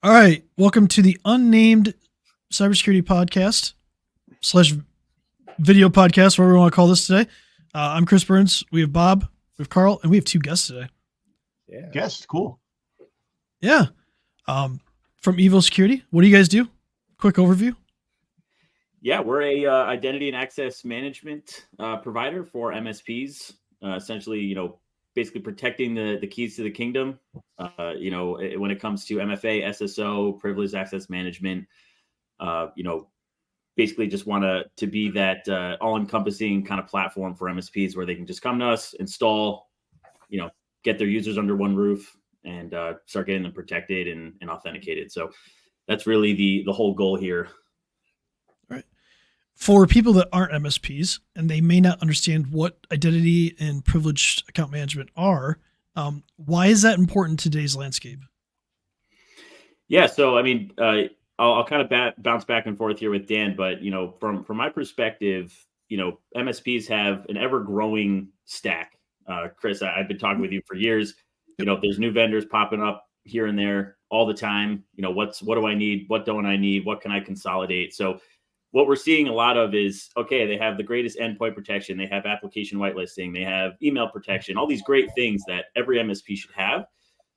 All right. Welcome to the Unnamed Cybersecurity Podcast / video podcast, whatever we want to call this today. I'm Chris Burns. We have Bob, we have Carl, and we have two guests today. Yeah. Guests, cool. Yeah. From Evo Security. What do you guys do? Quick overview. Yeah, we're a identity and access management provider for MSPs. Essentially, basically protecting the keys to the kingdom. When it comes to MFA, SSO, privileged access management. Basically just want to be that all-encompassing kind of platform for MSPs where they can just come to us, install, get their users under one roof, and start getting them protected and authenticated. So that's really the whole goal here. For people that aren't MSPs and they may not understand what identity and privileged account management are, why is that important in today's landscape? Yeah, so I mean, I'll kind of bounce back and forth here with Dan, but from my perspective, MSPs have an ever-growing stack. Chris, I've been talking with you for years. There's new vendors popping up here and there all the time. What do I need? What don't I need? What can I consolidate? So what we're seeing a lot of is, okay, they have the greatest endpoint protection. They have application whitelisting. They have email protection, all these great things that every MSP should have.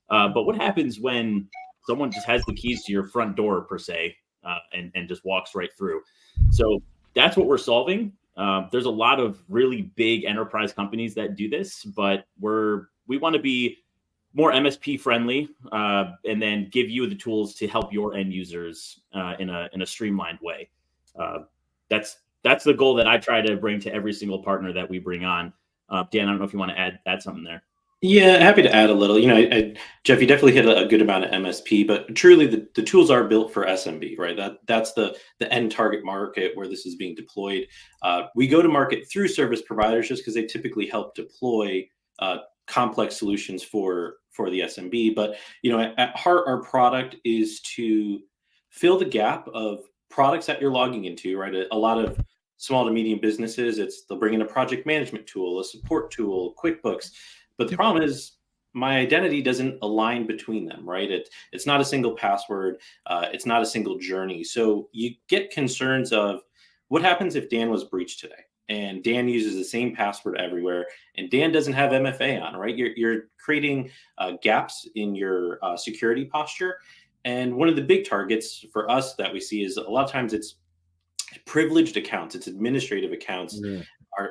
But what happens when someone just has the keys to your front door, per se, and just walks right through? So that's what we're solving. There's a lot of really big enterprise companies that do this, but we want to be more MSP friendly, and then give you the tools to help your end users in a streamlined way. That's the goal that I try to bring to every single partner that we bring on. Dan, I don't know if you want to add something there. Yeah, happy to add a little. Jeff, you definitely hit a good amount of MSP, but truly the tools are built for SMB, right? That's the end target market where this is being deployed. We go to market through service providers just because they typically help deploy complex solutions for the SMB. But at heart, our product is to fill the gap of products that you're logging into, right? A lot of small to medium businesses, they'll bring in a project management tool, a support tool, QuickBooks. But the problem is my identity doesn't align between them, right? It's not a single password. It's not a single journey. So you get concerns of what happens if Dan was breached today and Dan uses the same password everywhere and Dan doesn't have MFA on, right? You're creating gaps in your security posture. And one of the big targets for us that we see is a lot of times it's privileged accounts, it's administrative accounts.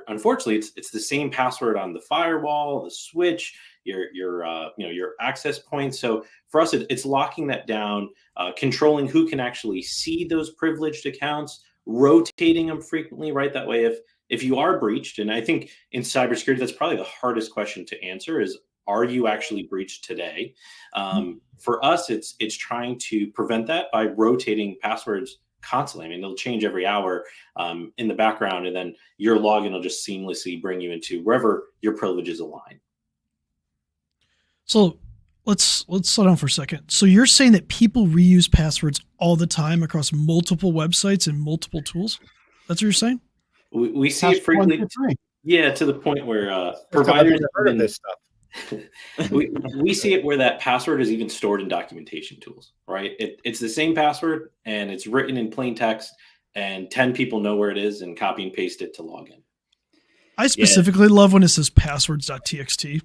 Unfortunately, it's the same password on the firewall, the switch, your access points. So for us, it's locking that down, controlling who can actually see those privileged accounts, rotating them frequently, right? That way, if you are breached, and I think in cybersecurity, that's probably the hardest question to answer is, are you actually breached today? For us, it's trying to prevent that by rotating passwords constantly. I mean, they'll change every hour in the background, and then your login will just seamlessly bring you into wherever your privileges align. So let's slow down for a second. So you're saying that people reuse passwords all the time across multiple websites and multiple tools? That's what you're saying? We see it frequently. Yeah, to the point where providers have heard of this stuff. we see it where that password is even stored in documentation tools, right? It's the same password and it's written in plain text and 10 people know where it is and copy and paste it to log in. I specifically love when it says passwords.txt.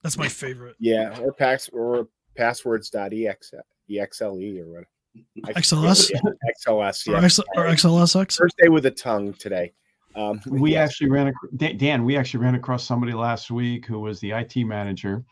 That's my favorite. Yeah, or passwords.exle or what? XLS? XLS, yeah. Or yeah. XLSX? First day with the tongue today. We actually ran across somebody last week who was the IT manager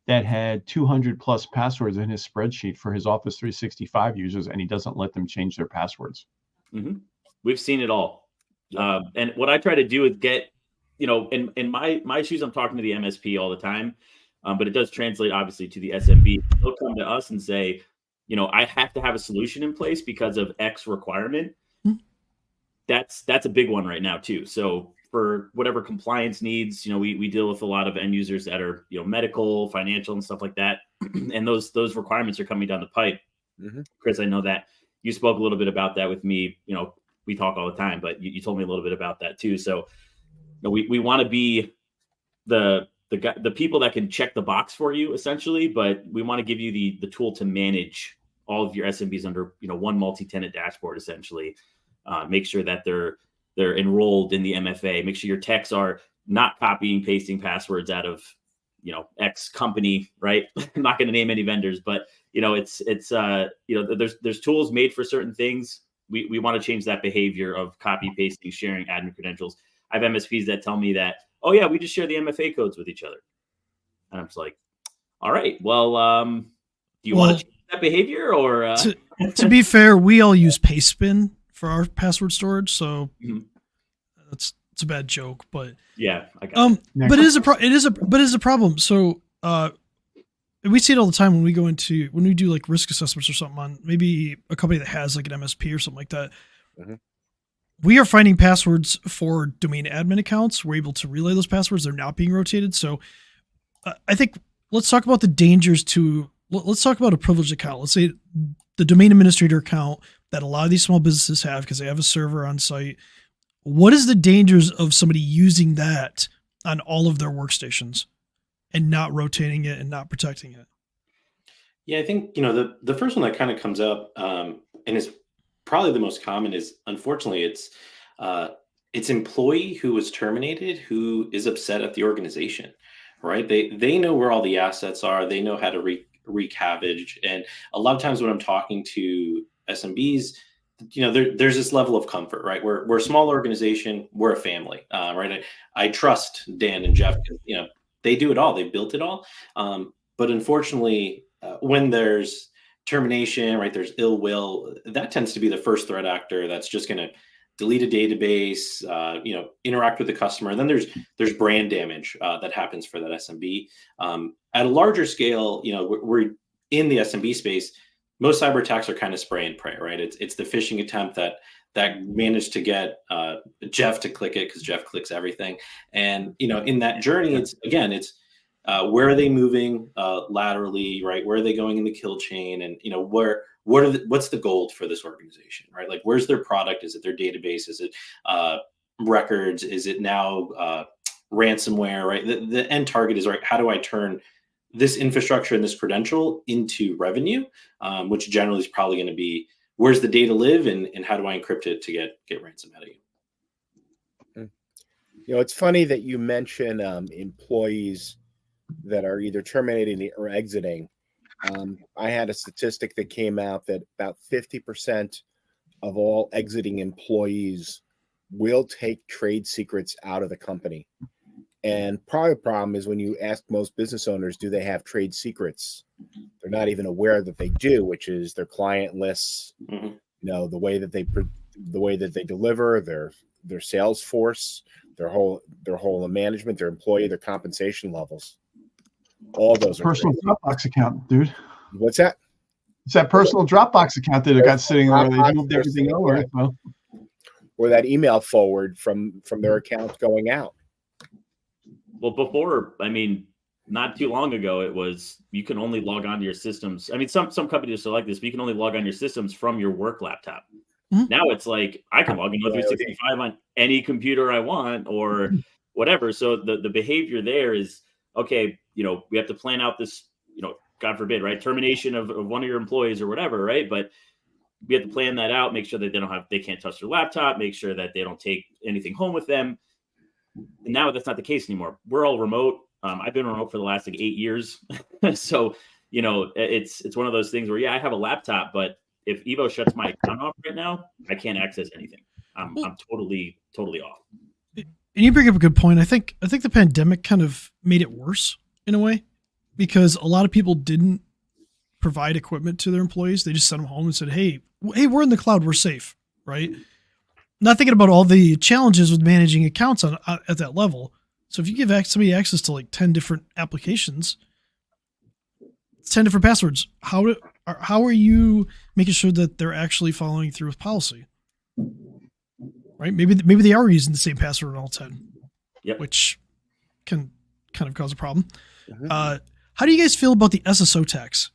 that had 200 plus passwords in his spreadsheet for his Office 365 users, and he doesn't let them change their passwords. Mm-hmm. We've seen it all. And what I try to do is get, in my shoes, I'm talking to the MSP all the time, but it does translate obviously to the SMB. They'll come to us and say, I have to have a solution in place because of X requirement. That's a big one right now too. So for whatever compliance needs, we deal with a lot of end users that are, medical, financial and stuff like that. And those requirements are coming down the pipe. Mm-hmm. Chris, I know that you spoke a little bit about that with me. We talk all the time, but you told me a little bit about that too. So we want to be the people that can check the box for you essentially, but we want to give you the tool to manage all of your SMBs under, one multi-tenant dashboard, essentially. Make sure that they're enrolled in the MFA. Make sure your techs are not copying, pasting passwords out of, X company, right? I'm not going to name any vendors, but it's there's tools made for certain things. We want to change that behavior of copy, pasting, sharing admin credentials. I have MSPs that tell me that, oh yeah, we just share the MFA codes with each other. And I'm just like, all right, well, do you want to change that behavier or? To be fair, we all use Pastebin for our password storage. So it's a bad joke, but yeah, I got it. But it is a problem. So, we see it all the time when we do like risk assessments or something on maybe a company that has like an MSP or something like that. Mm-hmm. We are finding passwords for domain admin accounts. We're able to relay those passwords. They're not being rotated. So I think let's talk about the dangers let's talk about a privileged account. Let's say the domain administrator account that a lot of these small businesses have because they have a server on site. What is the dangers of somebody using that on all of their workstations and not rotating it and not protecting it? Yeah, I think, the first one that kind of comes up and is probably the most common is, unfortunately, it's employee who was terminated who is upset at the organization, right? They know where all the assets are. They know how to wreak havoc. And a lot of times when I'm talking to SMBs, there's this level of comfort, right? We're a small organization. We're a family, right? I trust Dan and Jeff. They do it all. They built it all. But unfortunately, when there's termination, right, there's ill will, that tends to be the first threat actor that's just going to delete a database, interact with the customer. And then there's brand damage that happens for that SMB. At a larger scale, we're in the SMB space. Most cyber attacks are kind of spray and pray, right? It's the phishing attempt that managed to get Jeff to click it because Jeff clicks everything. And, in that journey, it's where are they moving laterally, right? Where are they going in the kill chain? And, what's the goal for this organization, right? Like, where's their product? Is it their database? Is it records? Is it now ransomware, right? The end target is, right, how do I turn this infrastructure and this credential into revenue, which generally is probably going to be, where's the data live and how do I encrypt it to get ransom out of you? It's funny that you mention employees that are either terminating or exiting. I had a statistic that came out that about 50% of all exiting employees will take trade secrets out of the company. And part of the problem is when you ask most business owners, do they have trade secrets? They're not even aware that they do, which is their client lists, the way that they deliver, their sales force, their whole management, their employee, their compensation levels. All those are personal Dropbox account, dude. What's that? It's that personal Dropbox account that got sitting there. They moved everything over. So. Or that email forward from their accounts going out. Well, before, not too long ago, it was you can only log on to your systems. Some companies are like this, but you can only log on your systems from your work laptop. Mm-hmm. Now it's like I can log into 365 on any computer I want or whatever. So the behavior there is, okay, we have to plan out this, God forbid, right, termination of one of your employees or whatever, right? But we have to plan that out, make sure that they can't touch their laptop, make sure that they don't take anything home with them. And now that's not the case anymore. We're all remote. I've been remote for the last 8 years. So, it's one of those things where, I have a laptop, but if Evo shuts my account off right now, I can't access anything. I'm totally off. And you bring up a good point. I think the pandemic kind of made it worse in a way because a lot of people didn't provide equipment to their employees. They just sent them home and said, hey, we're in the cloud. We're safe. Right. Not thinking about all the challenges with managing accounts at that level. So if you give somebody access to like 10 different applications, it's 10 different passwords. How are you making sure that they're actually following through with policy? Right? Maybe they are using the same password on all 10, which can kind of cause a problem. Mm-hmm. How do you guys feel about the SSO tax?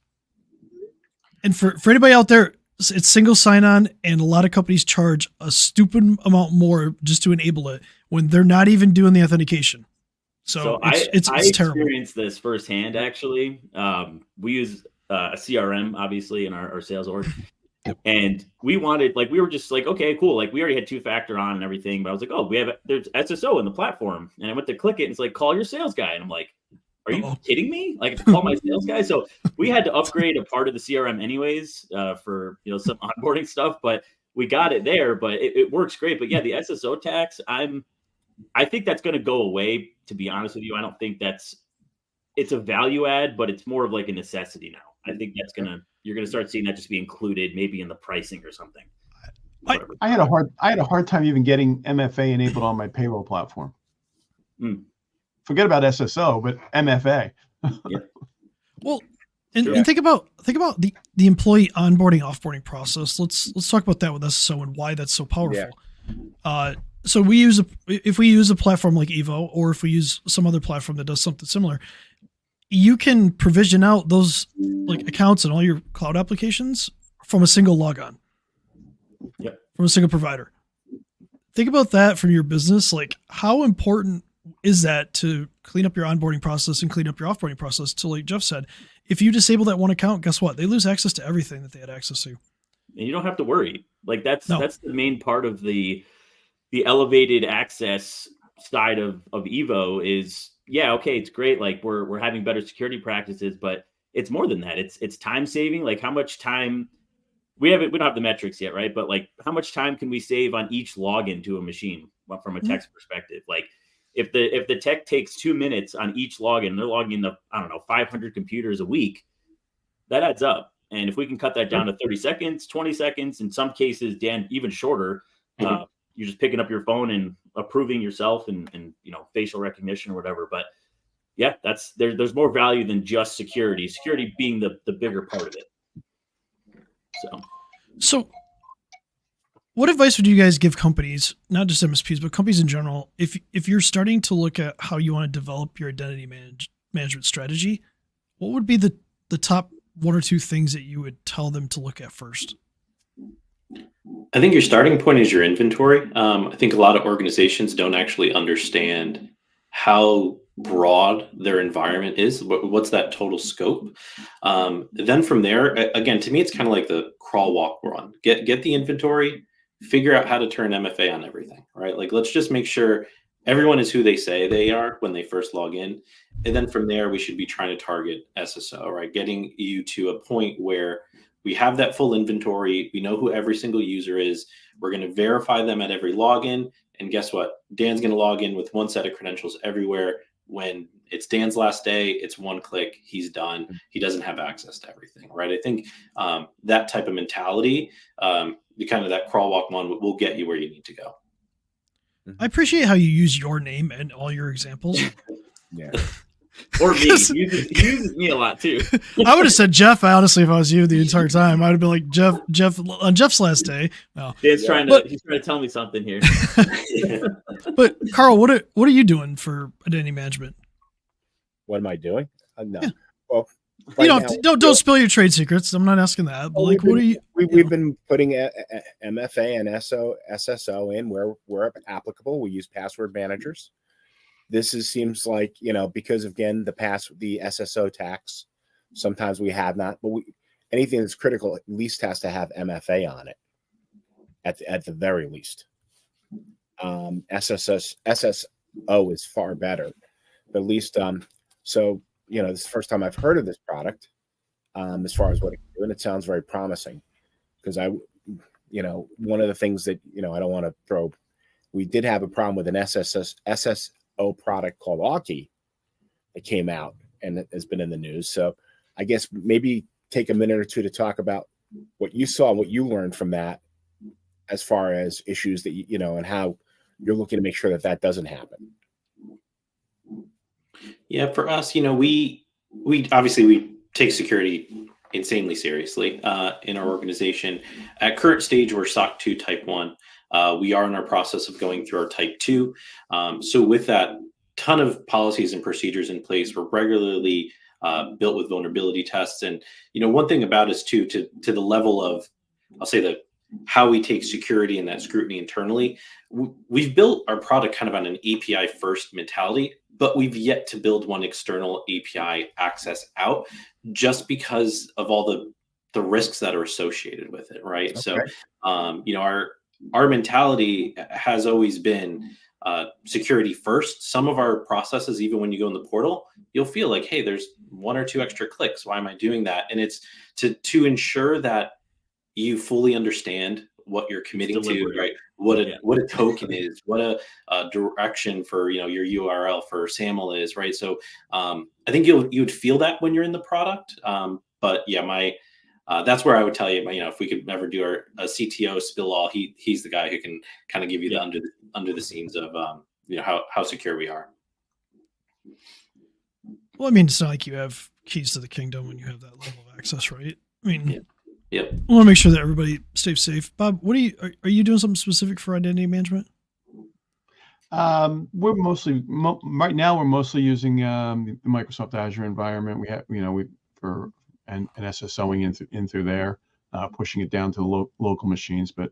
And for anybody out there, it's single sign-on, and a lot of companies charge a stupid amount more just to enable it when they're not even doing the authentication. So it's I terrible. experienced this firsthand, actually. We use a CRM, obviously, in our sales org. And we wanted, like, we were just like, okay, cool. Like, we already had 2-factor on and everything, but I was like, oh, there's SSO in the platform. And I went to click it, and it's like, call your sales guy. And I'm like, are you kidding me? Like, I have to call my sales guy? So we had to upgrade a part of the CRM anyways, for, some onboarding stuff, but we got it there, but it works great. But yeah, the SSO tax, I think that's going to go away, to be honest with you. I don't think it's a value add, but it's more of like a necessity now. I think you're going to start seeing that just be included maybe in the pricing or something. I had a hard time even getting MFA enabled on my payroll platform. Forget about SSO, but MFA. Yeah. Well, and think about the employee onboarding, offboarding process. Let's talk about that with SSO and why that's so powerful. Yeah. So if we use a platform like Evo, or if we use some other platform that does something similar, you can provision out those like accounts and all your cloud applications from a single logon. Yep. From a single provider. Think about that from your business. Like, how important is that to clean up your onboarding process and clean up your offboarding process? To, like Jeff said, if you disable that one account, guess what? They lose access to everything that they had access to. And you don't have to worry. Like, that's the main part of the elevated access side of Evo is, yeah, okay, it's great. Like, we're having better security practices, but it's more than that. It's time saving. Like, how much time we don't have the metrics yet, right? But like, how much time can we save on each login to a machine from a tech's perspective? Like, if the tech takes 2 minutes on each login, they're logging the 500 computers a week, that adds up. And if we can cut that down to 30 seconds, 20 seconds, in some cases, Dan, even shorter, you're just picking up your phone and approving yourself and facial recognition or whatever. But yeah, there's more value than just security being the bigger part of it. So what advice would you guys give companies, not just MSPs, but companies in general, if you're starting to look at how you want to develop your identity management strategy, what would be the top 1 or 2 things that you would tell them to look at first? I think your starting point is your inventory. I think a lot of organizations don't actually understand how broad their environment is. What's that total scope? Then from there, again, to me, it's kind of like the crawl, walk, run. Get the inventory, figure out how to turn MFA on everything, right? Like, let's just make sure everyone is who they say they are when they first log in. And then from there, we should be trying to target SSO, right? Getting you to a point where we have that full inventory. We know who every single user is. We're going to verify them at every login. And guess what? Dan's going to log in with one set of credentials everywhere. When it's Dan's last day, it's one click, he's done. He doesn't have access to everything, right? I think that type of mentality, kind of that crawl, walk, run, will get you where you need to go. I appreciate how you use your name and all your examples. Yeah. Or me. He uses me a lot too. I would have said Jeff, honestly, if I was you the entire time. I would have been like, Jeff on Jeff's last day. No. He's trying to tell me something here. But Carl, what are you doing for identity management? What am I doing? No. Yeah. Well, don't spill your trade secrets. I'm not asking that. But we've been putting MFA and SSO in where applicable. We use password managers. This seems like, because again, the SSO tax, sometimes we have not, but anything that's critical at least has to have MFA on it at the very least. SSO is far better, but at least, so, this is the first time I've heard of this product, as far as what it can do, and it sounds very promising because one of the things that, I don't want to we did have a problem with an SSO product called Aki that came out and it has been in the news. So I guess maybe take a minute or two to talk about what you saw, what you learned from that, as far as issues that, and how you're looking to make sure that doesn't happen. Yeah, for us, we obviously take security insanely seriously in our organization. At current stage, we're SOC 2 Type 1. We are in our process of going through our Type 2. So with that, ton of policies and procedures in place. We're regularly built with vulnerability tests. And, one thing about us too, to the level of, I'll say, the how we take security and that scrutiny internally. We've built our product kind of on an API first mentality, but we've yet to build one external API access out, just because of all the risks that are associated with it, right? Okay. So, our mentality has always been security first. Some of our processes, even when you go in the portal, you'll feel like, hey, there's 1 or 2 extra clicks. Why am I doing that? And it's to ensure that you fully understand what you're committing to, right? What a token is, what a direction for your URL for SAML is, right? So I think you would feel that when you're in the product. But yeah, that's where I would tell you, if we could ever do a CTO spill all, he's the guy who can kind of give you the under the scenes of how secure we are. Well, I mean, it's not like you have keys to the kingdom when you have that level of access, right? I mean, Yep. I want to make sure that everybody stays safe. Bob, are you doing something specific for identity management? We're mostly right now. We're mostly using the Microsoft Azure environment. We have, for and SSOing in through there, pushing it down to the local machines. But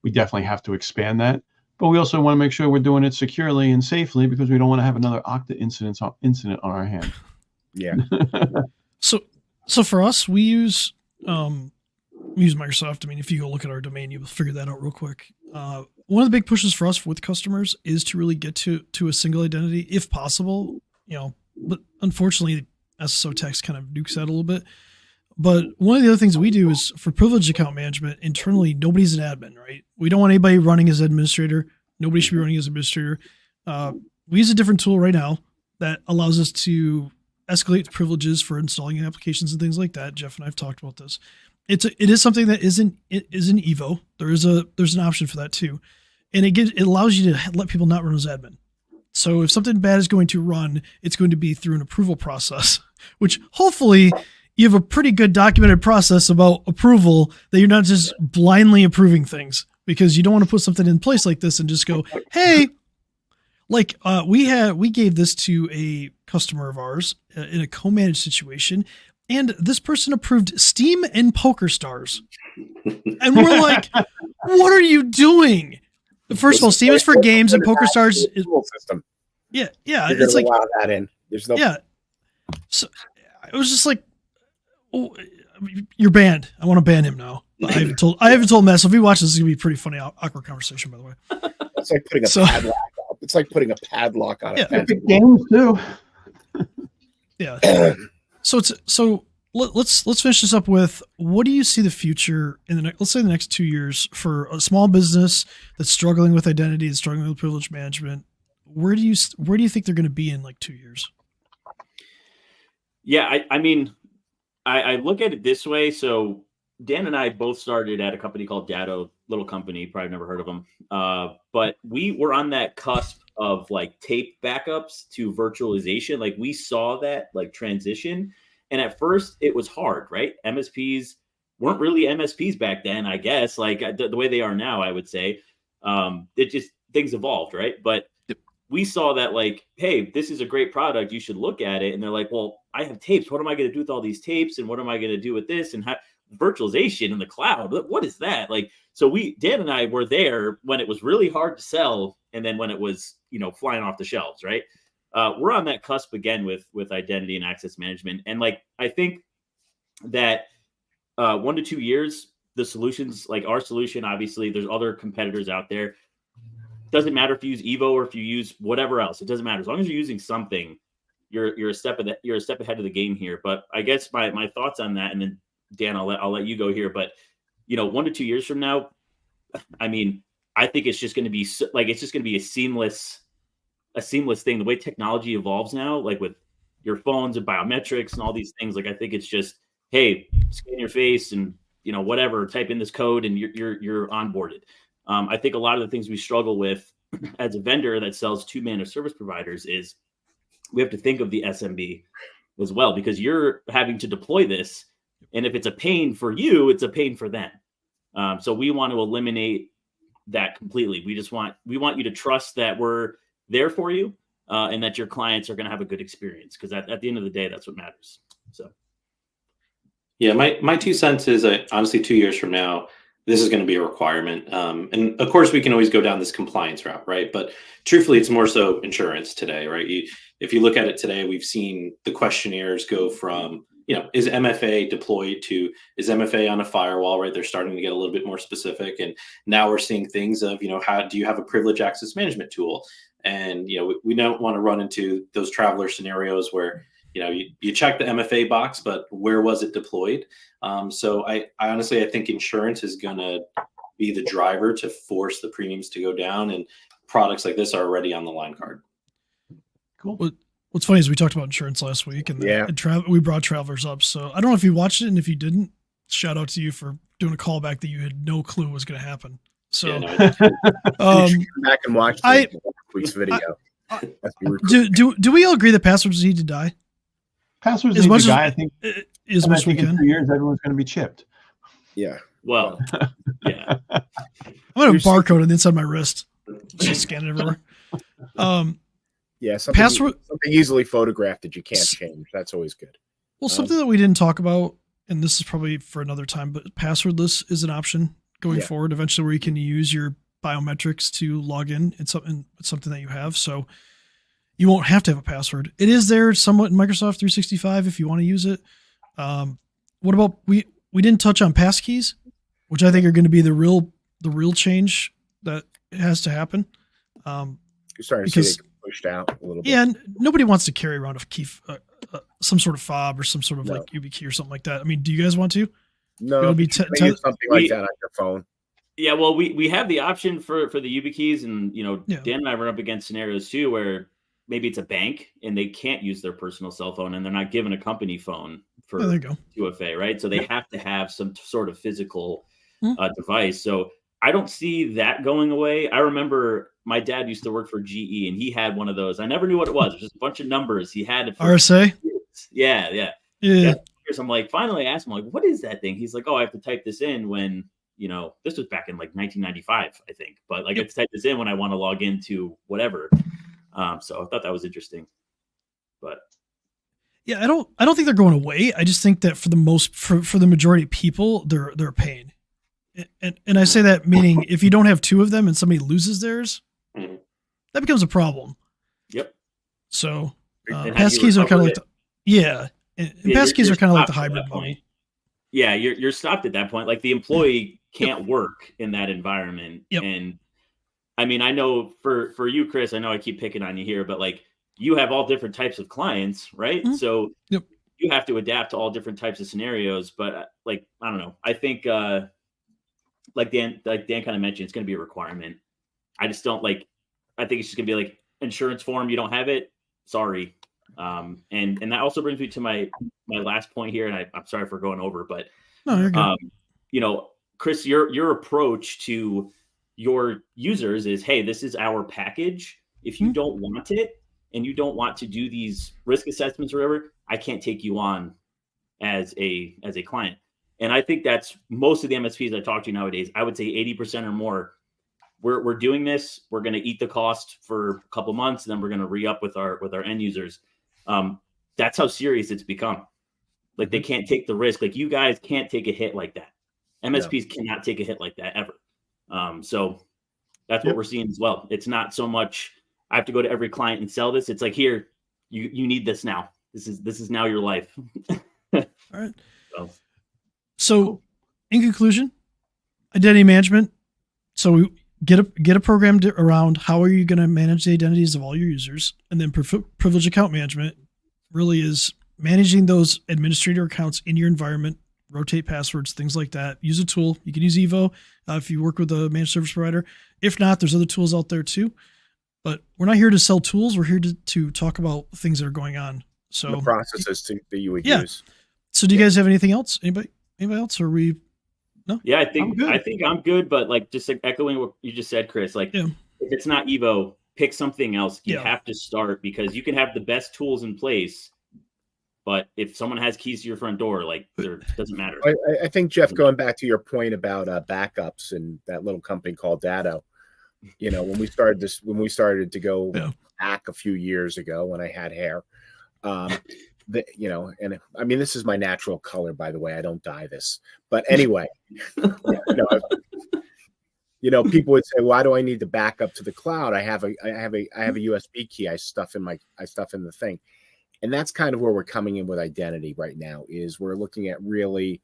we definitely have to expand that. But we also want to make sure we're doing it securely and safely, because we don't want to have another Okta incident on our hands. Yeah. So for us, we use Microsoft. I mean, if you go look at our domain, you'll figure that out real quick. One of the big pushes for us with customers is to really get to a single identity, if possible. But unfortunately, SSO text kind of nukes that a little bit. But one of the other things we do is for privileged account management internally, nobody's an admin, right? We don't want anybody running as administrator. Nobody should be running as administrator. We use a different tool right now that allows us to escalate privileges for installing applications and things like that. Jeff and I have talked about this. It is something that is an Evo. There's an option for that too, and it allows you to let people not run as admin. So if something bad is going to run, it's going to be through an approval process, which hopefully you have a pretty good documented process about approval, that you're not just blindly approving things, because you don't want to put something in place like this and just go, hey, like we gave this to a customer of ours in a co-managed situation, and this person approved Steam and PokerStars. And we're like, what are you doing? First of all, Steam is for games and PokerStars is system. Yeah. You're It's like, allow that in. There's no. Yeah. So it was just like, oh, you're banned. I want to ban him now. I haven't told Matt. So if he watches, this is gonna be a pretty funny, awkward conversation, by the way. It's like putting a padlock up. It's like putting a padlock on a fence. Games too. Yeah. So let's finish this up with, what do you see the future in let's say the next 2 years for a small business that's struggling with identity and struggling with privilege management? Where do you think they're going to be in like 2 years? Yeah, I mean, I look at it this way. So Dan and I both started at a company called Datto, little company, probably never heard of them. But we were on that cusp of like tape backups to virtualization. Like we saw that like transition. And at first it was hard, right? MSPs weren't really MSPs back then, I guess, like the way they are now, I would say. It just, things evolved, right? But we saw that like, hey, this is a great product. You should look at it. And they're like, well, I have tapes. What am I going to do with all these tapes? And what am I going to do with this? And virtualization in the cloud, what is that? Like, so Dan and I were there when it was really hard to sell. And then when it was, flying off the shelves, right? We're on that cusp again with identity and access management. And like, I think that 1 to 2 years, the solutions, like our solution, obviously there's other competitors out there. Doesn't matter if you use Evo or if you use whatever else, it doesn't matter. As long as you're using something, you're a step ahead of the game here. But I guess my thoughts on that, and then Dan, I'll let you go here. But 1 to 2 years from now, I mean, I think it's just going to be a seamless thing. The way technology evolves now, like with your phones and biometrics and all these things, like I think it's just, hey, scan your face and whatever, type in this code and you're onboarded. I think a lot of the things we struggle with as a vendor that sells to managed service providers is we have to think of the SMB as well, because you're having to deploy this. And if it's a pain for you, it's a pain for them. So we want to eliminate that completely. We want you to trust that we're there for you and that your clients are going to have a good experience, because at the end of the day, that's what matters. So. Yeah, my 2 cents is honestly 2 years from now, this is going to be a requirement. And of course, we can always go down this compliance route, right? But truthfully, it's more so insurance today, right? If you look at it today, we've seen the questionnaires go from, is MFA deployed to is MFA on a firewall, right? They're starting to get a little bit more specific. And now we're seeing things of, how do you have a privilege access management tool? And, we don't want to run into those traveler scenarios where, you check the MFA box, but where was it deployed? So I honestly, I think insurance is going to be the driver to force the premiums to go down, and products like this are already on the line card. Cool. What's funny is we talked about insurance last week, and we brought travelers up. So I don't know if you watched it, and if you didn't, shout out to you for doing a callback that you had no clue was going to happen. So you should come back and watch last week's video. Do we all agree that passwords need to die? Passwords need to die. I think as much as we can. In 2 years, everyone's going to be chipped. Yeah. Well, yeah. I'm going to barcode it inside my wrist. Just scan it everywhere. Yeah, something easily photographed that you can't change. That's always good. Well, something that we didn't talk about, and this is probably for another time, but passwordless is an option going forward. Eventually, where you can use your biometrics to log in. It's something that you have, so you won't have to have a password. It is there somewhat in Microsoft 365 if you want to use it. What about we didn't touch on passkeys, which I think are going to be the real change that has to happen. You're starting to see it pushed out a little bit. Yeah, and nobody wants to carry around a key, some sort of fob or some sort of like YubiKey or something like that. I mean, do you guys want to? No, it'll be something like that on your phone. Yeah, well, we have the option for the YubiKeys, and Dan and I run up against scenarios too where maybe it's a bank and they can't use their personal cell phone and they're not given a company phone for 2FA, right? So they have to have some sort of physical device. So I don't see that going away. I remember my dad used to work for GE and he had one of those. I never knew what it was. It was just a bunch of numbers. He had it for RSA. Yeah. I'm like, finally I asked him, like, what is that thing? He's like, oh, I have to type this in when, this was back in like 1995, I think. But like I have to type this in when I want to log into whatever. So I thought that was interesting, but yeah, I don't think they're going away. I just think that for the majority of people, they're a pain. And I say that meaning if you don't have two of them and somebody loses theirs, that becomes a problem. Yep. So passkeys are kind of like and passkeys are kind of like the hybrid point. Yeah, you're stopped at that point. Like the employee can't work in that environment, and I mean, I know for you, Chris, I know I keep picking on you here, but like you have all different types of clients, right? Mm-hmm. So you have to adapt to all different types of scenarios. But like, I don't know. I think like Dan kind of mentioned, it's going to be a requirement. I just don't like. I think it's just going to be like insurance form. You don't have it. Sorry. And that also brings me to my last point here. And I'm sorry for going over, but no, you're good. Chris, your approach to your users is, hey, this is our package. If you don't want it and you don't want to do these risk assessments or whatever, I can't take you on as a client. And I think that's most of the MSPs I talk to nowadays. I would say 80% or more. We're doing this. We're going to eat the cost for a couple months, and then we're going to re-up with our end users. That's how serious it's become. Like they can't take the risk. Like you guys can't take a hit like that. MSPs cannot take a hit like that ever. So that's what we're seeing as well. It's not so much I have to go to every client and sell this. It's like, here, you need this now. This is now your life. All right. So in conclusion, identity management. So we get a program around how are you going to manage the identities of all your users, and then privileged account management really is managing those administrator accounts in your environment. Rotate passwords, things like that. Use a tool. You can use Evo if you work with a managed service provider. If not, there's other tools out there too. But we're not here to sell tools. We're here to talk about things that are going on. So the processes that you would use. So do you guys have anything else? Anybody else? Or we? No. Yeah, I think I'm good. But like just like echoing what you just said, Chris. Like if it's not Evo, pick something else. You have to start, because you can have the best tools in place. But if someone has keys to your front door, like it doesn't matter. I think, Jeff, going back to your point about backups and that little company called Datto, when we started to go back a few years ago when I had hair, and I mean, this is my natural color, by the way. I don't dye this, but anyway, people would say, "Why do I need to back up to the cloud? I have a USB key. I stuff in the thing," and that's kind of where we're coming in with identity right now. Is we're looking at really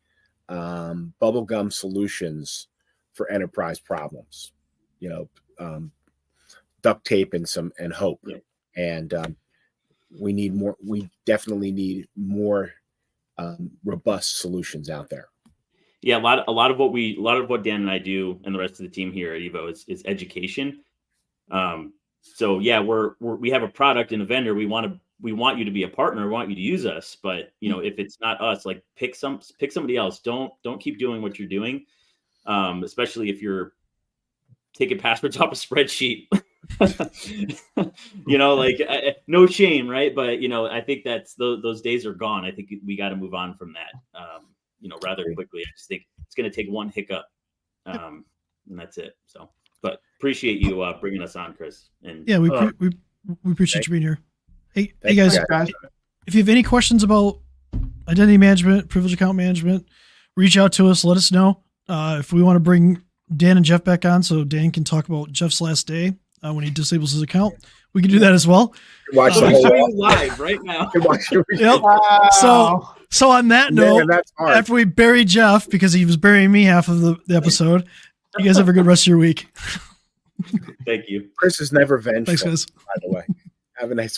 bubblegum solutions for enterprise problems. Duct tape and hope, and we definitely need more robust solutions out there. Yeah, a lot of what Dan and I do and the rest of the team here at Evo is education. So yeah, we have a product and a vendor. We want you to be a partner. We want you to use us. But if it's not us, like pick somebody else. Don't keep doing what you're doing, especially if you're taking passwords off a spreadsheet. No shame, right? But I think that's those days are gone. I think we got to move on from that. Rather quickly. I just think it's going to take one hiccup, and that's it. So, but appreciate you bringing us on, Chris. And yeah, we appreciate you being here. Hey guys, if you have any questions about identity management, privilege account management, reach out to us. Let us know if we want to bring Dan and Jeff back on, so Dan can talk about Jeff's last day when he disables his account. We can do that as well. Watch the whole live right now. Yep. Wow. So on that note, after we bury Jeff because he was burying me half of the episode, you guys have a good rest of your week. Thank you. Chris is never vengeful. Thanks, guys. By the way, have a nice